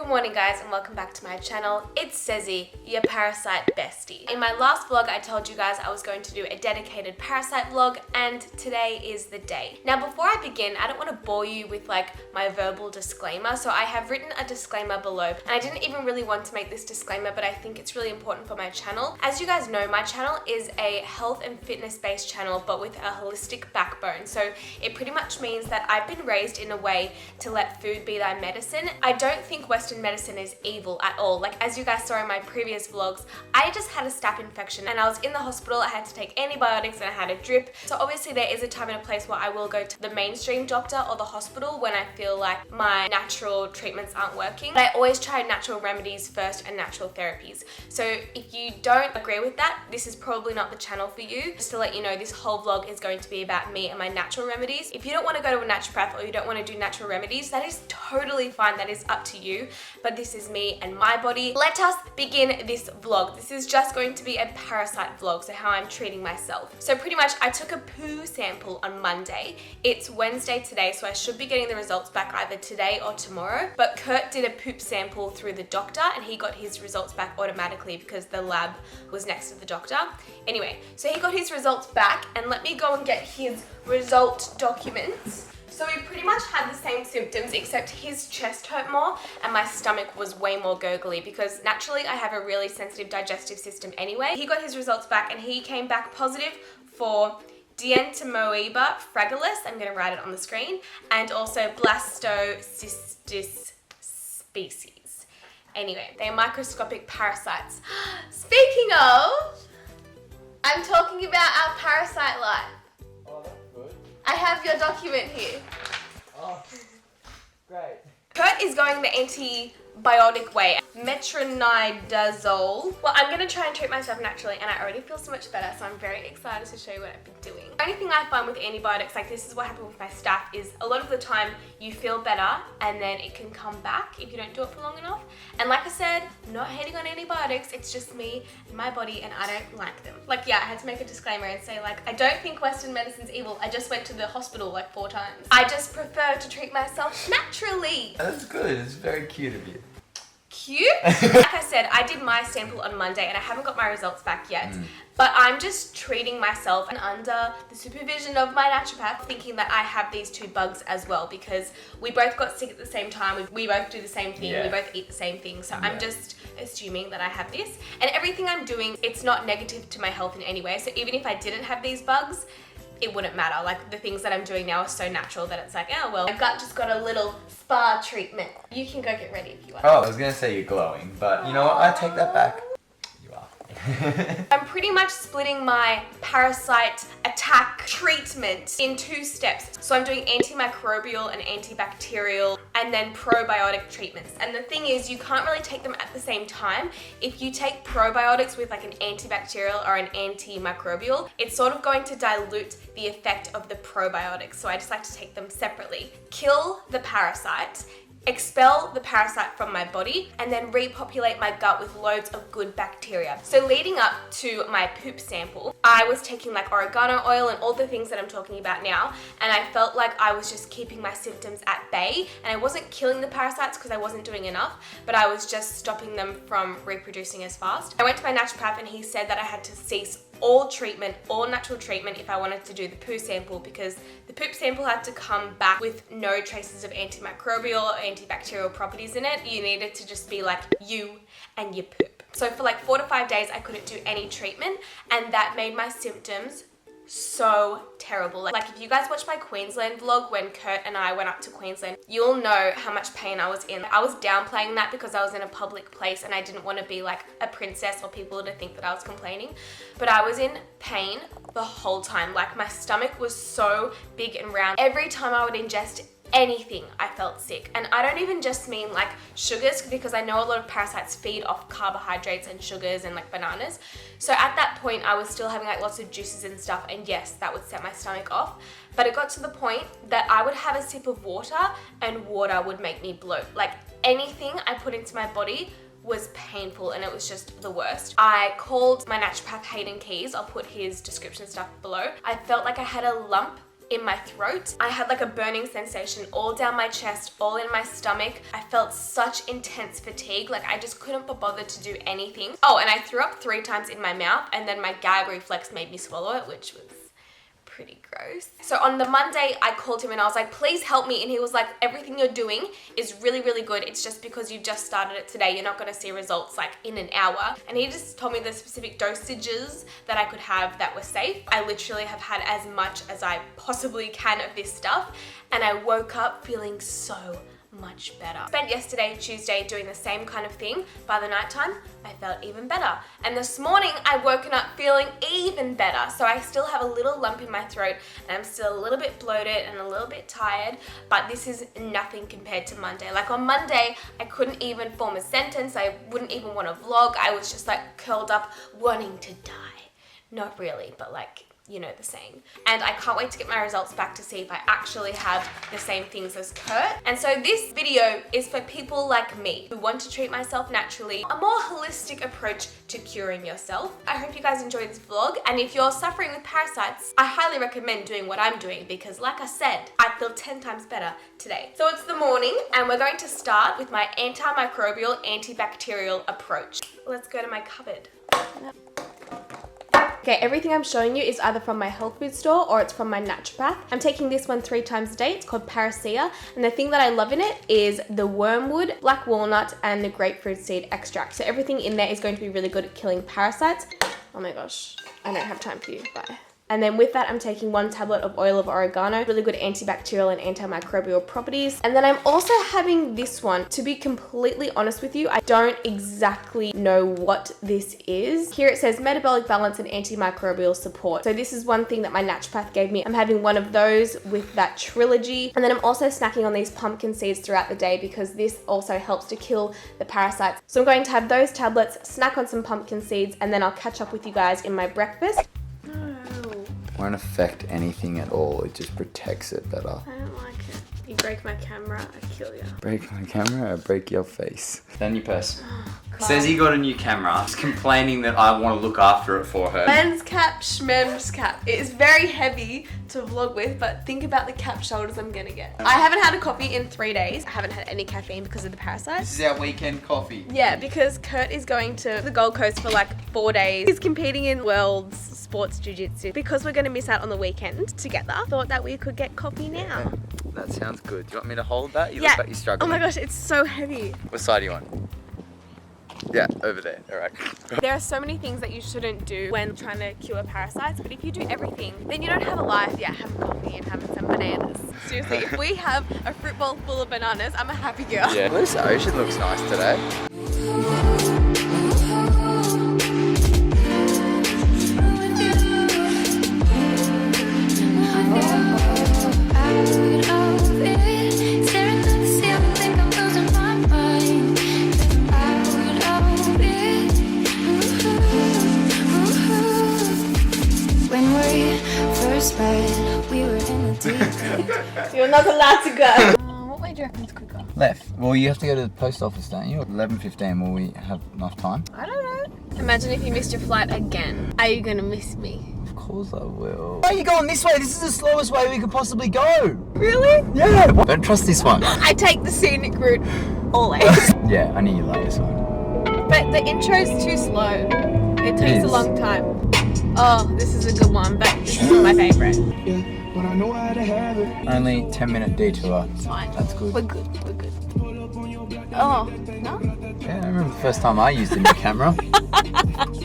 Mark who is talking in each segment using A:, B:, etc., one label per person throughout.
A: Good morning guys and welcome back to my channel. It's Cezzy, your parasite bestie. In my last vlog I told you guys I was going to do a dedicated parasite vlog and today is the day. Now before I begin, I don't want to bore you with like my verbal disclaimer, so I have written a disclaimer below and I didn't even really want to make this disclaimer, but I think it's really important for my channel. As you guys know, my channel is a health and fitness based channel but with a holistic backbone, so it pretty much means that I've been raised in a way to let food be thy medicine. I don't think Western medicine is evil at all. Like as you guys saw in my previous vlogs, I just had a staph infection and I was in the hospital. I had to take antibiotics and I had a drip. So obviously there is a time and a place where I will go to the mainstream doctor or the hospital when I feel like my natural treatments aren't working. But I always try natural remedies first and natural therapies. So if you don't agree with that, this is probably not the channel for you. Just to let you know, this whole vlog is going to be about me and my natural remedies. If you don't want to go to a naturopath or you don't want to do natural remedies, that is totally fine. That is up to you. But this is me and my body. Let us begin this vlog. This is just going to be a parasite vlog, so how I'm treating myself. So pretty much I took a poo sample on Monday. It's Wednesday today, so I should be getting the results back either today or tomorrow. But Kurt did a poop sample through the doctor and he got his results back automatically because the lab was next to the doctor. Anyway, so he got his results back and let me go and get his result documents. So we pretty much had the same symptoms except his chest hurt more and my stomach was way more gurgly because naturally I have a really sensitive digestive system anyway. He got his results back and he came back positive for Dientomoeba fragilis, I'm going to write it on the screen, and also Blastocystis species. Anyway, they're microscopic parasites. Speaking of, I'm talking about our parasite life. I have your document here.
B: Oh, great.
A: Kurt is going the antibiotic way, metronidazole. Well, I'm going to try and treat myself naturally and I already feel so much better, so I'm very excited to show you what I've been doing. The only thing I find with antibiotics, like this is what happened with my staph, is a lot of the time you feel better and then it can come back if you don't do it for long enough. And like I said, I'm not hating on antibiotics, it's just me and my body and I don't like them. Like yeah, I had to make a disclaimer and say like, I don't think Western medicine's evil. I just went to the hospital like 4 times. I just prefer to treat myself naturally.
B: That's good, it's very cute of you.
A: Cute? Like I said, I did my sample on Monday and I haven't got my results back yet. But I'm just treating myself and under the supervision of my naturopath, thinking that I have these 2 bugs as well because we both got sick at the same time. We both do the same thing.
B: Yeah.
A: We both eat the same thing. So I'm just assuming that I have this. And everything I'm doing, it's not negative to my health in any way. So even if I didn't have these bugs, it wouldn't matter. Like the things that I'm doing now are so natural that it's like, oh well, my gut just got a little spa treatment. You can go get ready if you want.
B: Oh, I was gonna say you're glowing, but you know what? I take that back. You are.
A: I'm pretty much splitting my parasite attack treatment in 2 steps. So I'm doing antimicrobial and antibacterial and then probiotic treatments. And the thing is, you can't really take them at the same time. If you take probiotics with like an antibacterial or an antimicrobial, it's sort of going to dilute the effect of the probiotics. So I just like to take them separately. Kill the parasite, expel the parasite from my body, and then repopulate my gut with loads of good bacteria. So leading up to my poop sample, I was taking like oregano oil and all the things that I'm talking about now, and I felt like I was just keeping my symptoms at bay, and I wasn't killing the parasites because I wasn't doing enough, but I was just stopping them from reproducing as fast. I went to my naturopath and he said that I had to cease all treatment, all natural treatment if I wanted to do the poo sample because the poop sample had to come back with no traces of antimicrobial or antibacterial properties in it. You needed to just be like you and your poop. So for like 4 to 5 days I couldn't do any treatment and that made my symptoms so terrible. Like if you guys watched my Queensland vlog when Kurt and I went up to Queensland, you'll know how much pain I was in. I was downplaying that because I was in a public place and I didn't want to be like a princess or people to think that I was complaining. But I was in pain the whole time. Like my stomach was so big and round. Every time I would ingest anything, I felt sick. And I don't even just mean like sugars because I know a lot of parasites feed off carbohydrates and sugars and like bananas. So at that point I was still having like lots of juices and stuff, and yes, that would set my stomach off. But it got to the point that I would have a sip of water and water would make me bloat. Like anything I put into my body was painful and it was just the worst. I called my naturopath Hayden Keys. I'll put his description stuff below. I felt like I had a lump in my throat. I had like a burning sensation all down my chest, all in my stomach. I felt such intense fatigue, like I just couldn't be bothered to do anything. Oh, and I threw up 3 times in my mouth, and then my gag reflex made me swallow it, which was pretty gross. So on the Monday, I called him and I was like, please help me. And he was like, everything you're doing is really, really good. It's just because you've just started it today, you're not going to see results like in an hour. And he just told me the specific dosages that I could have that were safe. I literally have had as much as I possibly can of this stuff. And I woke up feeling so much better. Spent yesterday, Tuesday, doing the same kind of thing. By the nighttime, I felt even better. And this morning, I've woken up feeling even better. So I still have a little lump in my throat and I'm still a little bit bloated and a little bit tired, but this is nothing compared to Monday. Like on Monday, I couldn't even form a sentence. I wouldn't even want to vlog. I was just like curled up wanting to die. Not really, but like, you know the saying. And I can't wait to get my results back to see if I actually have the same things as Kurt. And so this video is for people like me who want to treat myself naturally, a more holistic approach to curing yourself. I hope you guys enjoy this vlog, and if you're suffering with parasites, I highly recommend doing what I'm doing because like I said, I feel 10 times better today. So it's the morning and we're going to start with my antimicrobial, antibacterial approach. Let's go to my cupboard. Okay, everything I'm showing you is either from my health food store or it's from my naturopath. I'm taking this one 3 times a day. It's called PARASITE, and the thing that I love in it is the wormwood, black walnut, and the grapefruit seed extract. So everything in there is going to be really good at killing parasites. Oh my gosh, I don't have time for you, bye. And then with that, I'm taking 1 tablet of oil of oregano, really good antibacterial and antimicrobial properties. And then I'm also having this one. To be completely honest with you, I don't exactly know what this is. Here it says metabolic balance and antimicrobial support. So this is one thing that my naturopath gave me. I'm having one of those with that trilogy. And then I'm also snacking on these pumpkin seeds throughout the day because this also helps to kill the parasites. So I'm going to have those tablets, snack on some pumpkin seeds, and then I'll catch up with you guys in my breakfast.
B: Won't affect anything at all. It just protects it better.
A: I don't like it. You break my camera, I kill you.
B: Break my camera, I break your face.
C: Then your purse. Says he got a new camera. He's complaining that I want to look after it for her.
A: Men's cap, schmem's cap. It is very heavy to vlog with, but think about the cap shoulders I'm gonna get. I haven't had a coffee in 3 days. I haven't had any caffeine because of the parasites.
B: This is our weekend coffee.
A: Yeah, because Kurt is going to the Gold Coast for like 4 days. He's competing in World's Sports Jiu-Jitsu. Because we're gonna miss out on the weekend together, thought that we could get coffee now.
B: That sounds good. Do you want me to hold that? You
A: Yeah.
B: look like you're struggling.
A: Oh my gosh, it's so heavy.
B: What side do you want? Yeah, over there. All right.
A: There are so many things that you shouldn't do when trying to cure parasites, but if you do everything, then you don't have a life. Yeah, having coffee and having some bananas. Seriously, if we have a fruit bowl full of bananas, I'm a happy girl.
B: Yeah. This ocean looks nice today.
A: You're not allowed to go. What way do you reckon it's quicker?
B: Left. Well, you have to go to the post office, don't you? 11:15. Will we have enough time?
A: I don't know. Imagine if you missed your flight again. Are you gonna miss me?
B: Of course I will. Why are you going this way? This is the slowest way we could possibly go.
A: Really?
B: Yeah. Don't trust this one.
A: I take the scenic route always.
B: Yeah, I knew you like this one.
A: But the intro's too slow. It takes
B: is.
A: a long time. Oh, this is a good one, but this is not my favorite.
D: But I know how to have it.
B: Only 10-minute detour.
A: It's fine.
B: That's good.
A: We're good. We're good. Oh, no?
B: Yeah, I remember the first time I used a new camera.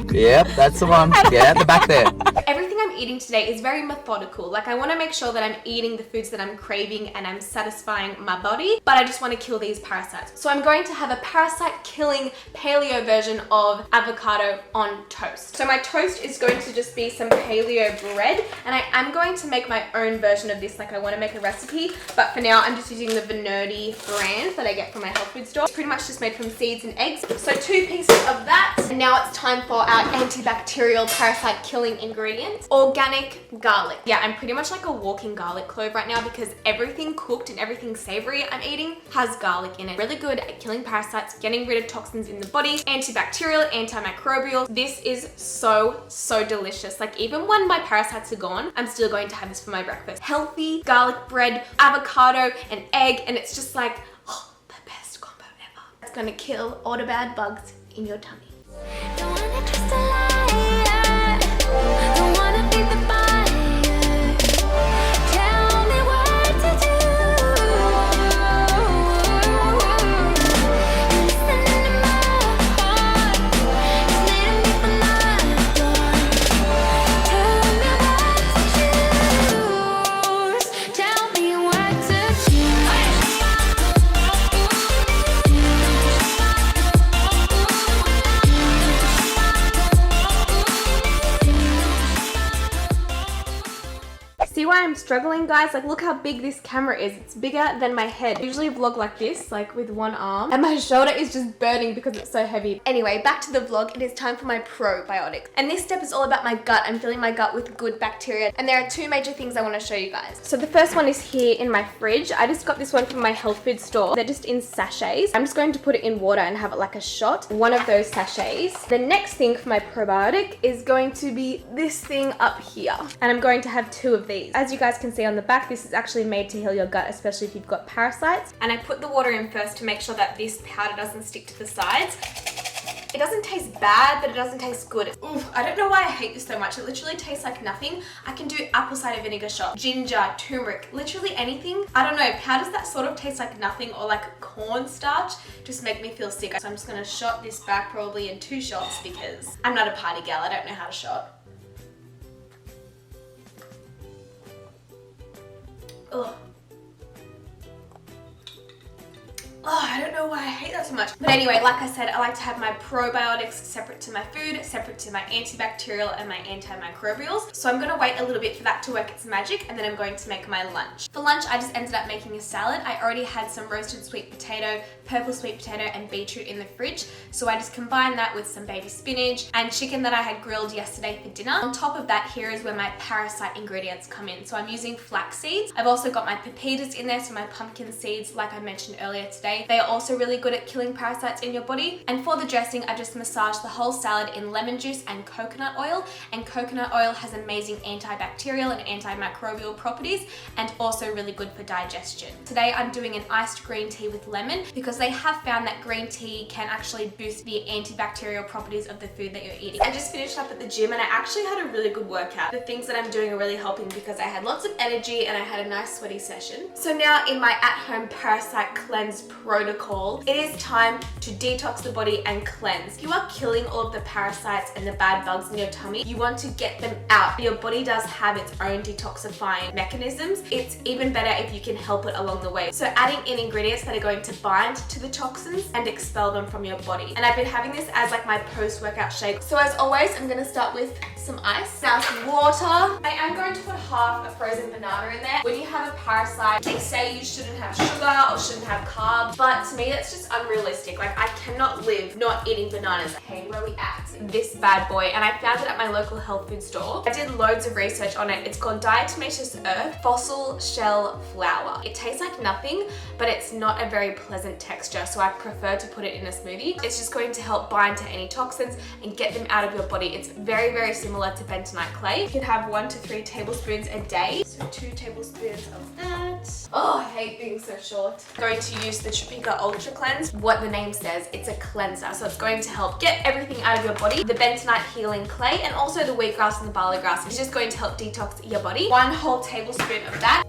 B: Yep, that's the one. Yeah, at the back there.
A: Everything I'm eating today is very methodical. Like I want to make sure that I'm eating the foods that I'm craving and I'm satisfying my body, but I just want to kill these parasites. So I'm going to have a parasite killing paleo version of avocado on toast. So my toast is going to just be some paleo bread, and I am going to make my own version of this. Like I want to make a recipe, but for now I'm just using the Remedies brand that I get from my health food store. It's pretty much just made from seeds and eggs. So 2 pieces of that. And now it's time for our antibacterial parasite killing ingredients. All organic garlic. Yeah, I'm pretty much like a walking garlic clove right now because everything cooked and everything savory I'm eating has garlic in it. Really good at killing parasites, getting rid of toxins in the body, antibacterial, antimicrobial. This is so delicious. Like even when my parasites are gone, I'm still going to have this for my breakfast. Healthy garlic bread, avocado, and egg, and it's just like, oh, the best combo ever. It's gonna kill all the bad bugs in your tummy.
E: Don't wanna trust a liar. Don't wanna be the buyer. Tell me what to do. Listen to my heart. It's leading me from my door. Tell me what to choose. Tell me what to choose.
A: See why I'm struggling, guys? Like, look how big this camera is. It's bigger than my head. I usually vlog like this, like with one arm, and my shoulder is just burning because it's so heavy. Anyway, back to the vlog. It is time for my probiotics. And this step is all about my gut. I'm filling my gut with good bacteria. And there are two major things I want to show you guys. So the first one is here in my fridge. I just got this one from my health food store. They're just in sachets. I'm just going to put it in water and have it like a shot. One of those sachets. The next thing for my probiotic is going to be this thing up here. And I'm going to have two of these. As you guys can see on the back, this is actually made to heal your gut, especially if you've got parasites. And I put the water in first to make sure that this powder doesn't stick to the sides. It doesn't taste bad, but it doesn't taste good. Oof, I don't know why I hate this so much. It literally tastes like nothing. I can do apple cider vinegar shot, ginger, turmeric, literally anything. I don't know, powders that sort of taste like nothing or like cornstarch just make me feel sick. So I'm just gonna shot this back probably in 2 shots because I'm not a party gal. I don't know how to shot. Ugh. Oh, I don't know why I hate that so much. But anyway, like I said, I like to have my probiotics separate to my food, separate to my antibacterial and my antimicrobials. So I'm gonna wait a little bit for that to work its magic, and then I'm going to make my lunch. For lunch, I just ended up making a salad. I already had some roasted sweet potato, purple sweet potato, and beetroot in the fridge. So I just combined that with some baby spinach and chicken that I had grilled yesterday for dinner. On top of that, here is where my parasite ingredients come in. So I'm using flax seeds. I've also got my pepitas in there, so my pumpkin seeds, like I mentioned earlier today. They are also really good at killing parasites in your body. And for the dressing, I just massaged the whole salad in lemon juice and coconut oil. And coconut oil has amazing antibacterial and antimicrobial properties and also really good for digestion. Today, I'm doing an iced green tea with lemon because they have found that green tea can actually boost the antibacterial properties of the food that you're eating. I just finished up at the gym and I actually had a really good workout. The things that I'm doing are really helping because I had lots of energy and I had a nice sweaty session. So now in my at-home parasite cleanse protocol, it is time to detox the body and cleanse. If you are killing all of the parasites and the bad bugs in your tummy, you want to get them out. Your body does have its own detoxifying mechanisms. It's even better if you can help it along the way. So adding in ingredients that are going to bind to the toxins and expel them from your body. And I've been having this as like my post-workout shake. So as always, I'm gonna start with some ice. Now some water. I am going to put half a frozen banana in there. When you have a parasite, they say you shouldn't have sugar or shouldn't have carbs. But to me, that's just unrealistic. Like, I cannot live not eating bananas. Okay, where we at? This bad boy, and I found it at my local health food store. I did loads of research on it. It's called Diatomaceous Earth Fossil Shell Flour. It tastes like nothing, but it's not a very pleasant texture, so I prefer to put it in a smoothie. It's just going to help bind to any toxins and get them out of your body. It's very, very similar to bentonite clay. You can have 1 to 3 tablespoons a day. So 2 tablespoons of that. Oh, I hate being so short. I'm going to use the Naturopath Ultra Cleanse. What the name says, it's a cleanser, so it's going to help get everything out of your body. The bentonite healing clay and also the wheatgrass and the barley grass is just going to help detox your body. 1 whole tablespoon of that.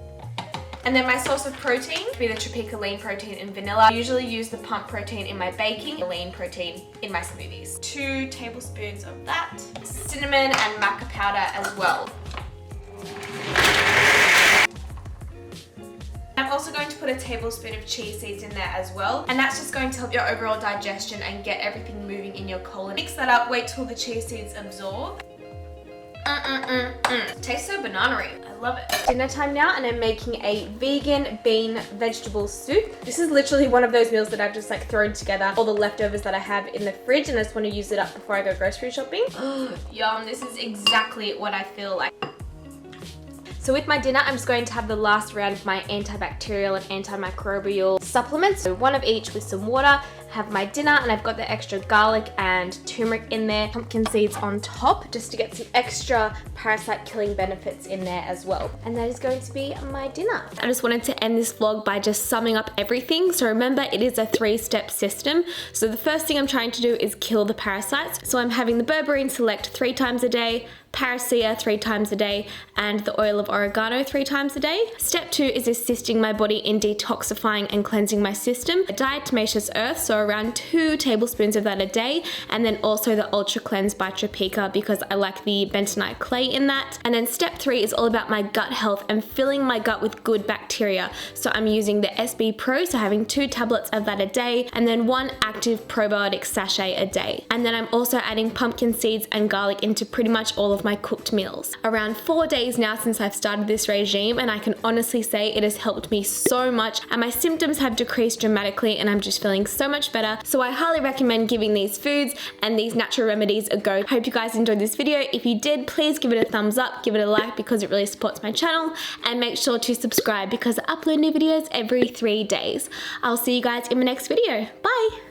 A: And then my source of protein would be the Naturopath lean protein and vanilla. I usually use the pump protein in my baking, the lean protein in my smoothies. 2 tablespoons of that. Cinnamon and maca powder as well. I'm also going to put a tablespoon of chia seeds in there as well, and that's just going to help your overall digestion and get everything moving in your colon. Mix that up, wait till the chia seeds absorb. Tastes so banana-y. I love it. Dinner time now, and I'm making a vegan bean vegetable soup. This is literally one of those meals that I've just like thrown together all the leftovers that I have in the fridge, and I just want to use it up before I go grocery shopping. Yum, this is exactly what I feel like. So with my dinner, I'm just going to have the last round of my antibacterial and antimicrobial supplements. So one of each with some water. Have my dinner, and I've got the extra garlic and turmeric in there, pumpkin seeds on top, just to get some extra parasite killing benefits in there as well. And that is going to be my dinner. I just wanted to end this vlog by just summing up everything. So remember, it is a 3-step system. So the first thing I'm trying to do is kill the parasites. So I'm having the berberine select 3 times a day, Parasite 3 times a day, and the oil of oregano 3 times a day. Step 2 is assisting my body in detoxifying and cleansing my system. Diatomaceous earth, so around 2 tablespoons of that a day, and then also the Ultra Cleanse by Tropica because I like the bentonite clay in that. And then step 3 is all about my gut health and filling my gut with good bacteria. So I'm using the SB Pro, so having 2 tablets of that a day, and then 1 active probiotic sachet a day. And then I'm also adding pumpkin seeds and garlic into pretty much all of my cooked meals. Around 4 days now since I've started this regime, and I can honestly say it has helped me so much, and my symptoms have decreased dramatically, and I'm just feeling so much better. So I highly recommend giving these foods and these natural remedies a go. Hope you guys enjoyed this video. If you did, please give it a thumbs up, give it a like because it really supports my channel, and make sure to subscribe because I upload new videos every 3 days. I'll see you guys in my next video. Bye!